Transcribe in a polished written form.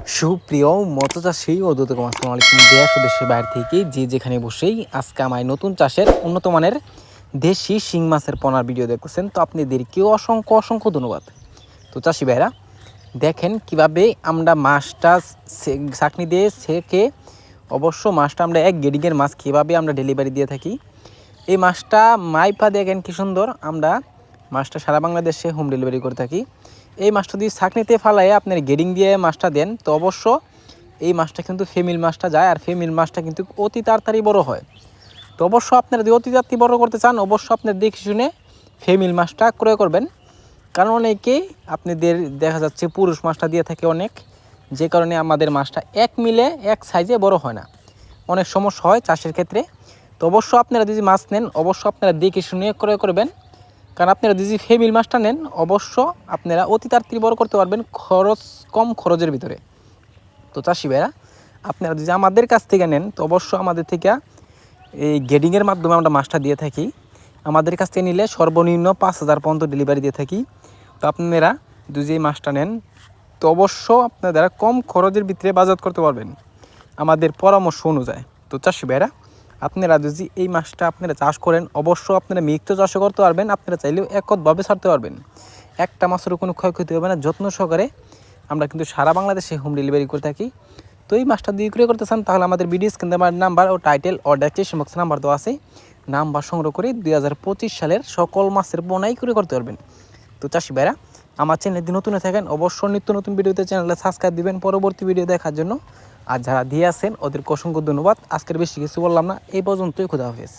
সুপ্রিয় মৎস্যচাষী ও দর্শক আসসালামু আলাইকুম। দেশ ও দেশের বাইরে থেকে যে যেখানে বসেই আজকে আমায় নতুন চাষের উন্নত মানের দেশি শিং মাছের পোনার ভিডিও দেখতেছেন, তো আপনাদেরকেও অসংখ্য অসংখ্য ধন্যবাদ। তো চাষি ভাইরা দেখেন কিভাবে আমরা মাছটা ছাঁকনি দিয়ে ছেঁকে অবশ্য মাছটা আমরা এক গেডিংয়ের মাছ কীভাবে আমরা ডেলিভারি দিয়ে থাকি। এই মাছটা মাইপা দেখেন কি সুন্দর, আমরা মাছটা সারা বাংলাদেশে হোম ডেলিভারি করে থাকি। এই মাছটা যদি ছাঁকনিতে ফালাই আপনার গেডিং দিয়ে মাছটা দেন, তো অবশ্য এই মাছটা কিন্তু ফিমেল মাছটা যায়, আর ফিমেল মাছটা কিন্তু অতি তাড়াতাড়ি বড় হয়। তো অবশ্য আপনারা যদি অতি তাড়াতাড়ি বড় করতে চান, অবশ্য আপনার দেখে শুনে ফিমেল মাছটা ক্রয় করবেন। কারণ অনেকেই আপনাদের দেখা যাচ্ছে পুরুষ মাছটা দিয়ে থাকে অনেক, যে কারণে আমাদের মাছটা এক মিলে এক সাইজে বড় হয় না, অনেক সমস্যা হয় চাষের ক্ষেত্রে। তো অবশ্য আপনারা যদি মাছ নেন, অবশ্য আপনারা দেখে শুনে ক্রয় করবেন। কারণ আপনারা যদি ফিমেল মাছটা নেন, অবশ্য আপনারা অতি তাড়াতাড়ি বড় করতে পারবেন কম খরচের ভিতরে। তো চাষি ভাইরা আপনারা যদি আমাদের কাছ থেকে নেন, তো অবশ্য আমাদের থেকে এই গেডিংয়ের মাধ্যমে আমরা মাছটা দিয়ে থাকি। আমাদের কাছ থেকে নিলে সর্বনিম্ন 5,000 পর্যন্ত ডেলিভারি দিয়ে থাকি। তো আপনারা যদি এই মাছটা নেন, তো অবশ্য আপনারা কম খরচের ভিতরে বাজার করতে পারবেন আমাদের পরামর্শ অনুযায়ী। তো চাষি ভাইরা আপনারা যদি এই মাছটা আপনারা চাষ করেন, অবশ্য আপনারা মিক্স চাষও করতে পারবেন, আপনারা চাইলেও একতভাবে ছাড়তে পারবেন। একটা মাছেরও কোনো ক্ষয়ক্ষতি হবে না। যত্ন সহকারে আমরা কিন্তু সারা বাংলাদেশে হোম ডেলিভারি করে থাকি। তো এই মাছটা দিয়ে বিক্রি করতে চান, তাহলে আমাদের ভিডিও স্ক্রিনে আমার নাম্বার ও টাইটেল ও ডেসক্রিপশন বক্সে নাম্বার দেওয়া আছে, নাম্বার সংগ্রহ করে 2025 সালের সকল মাছের বোনাই করে করতে পারবেন। তো চাষি ভাইরা আমার চ্যানেলে নতুন হয়ে থাকেন, অবশ্য নিত্য নতুন ভিডিওতে চ্যানেলে সাবস্ক্রাইব দিবেন পরবর্তী ভিডিও দেখার জন্য। আর যারা দিয়ে আছেন ওদেরকে অসংখ্য ধন্যবাদ। আজকের বেশি কিছু বললাম না, এই পর্যন্তই। খুদা হাফেজ।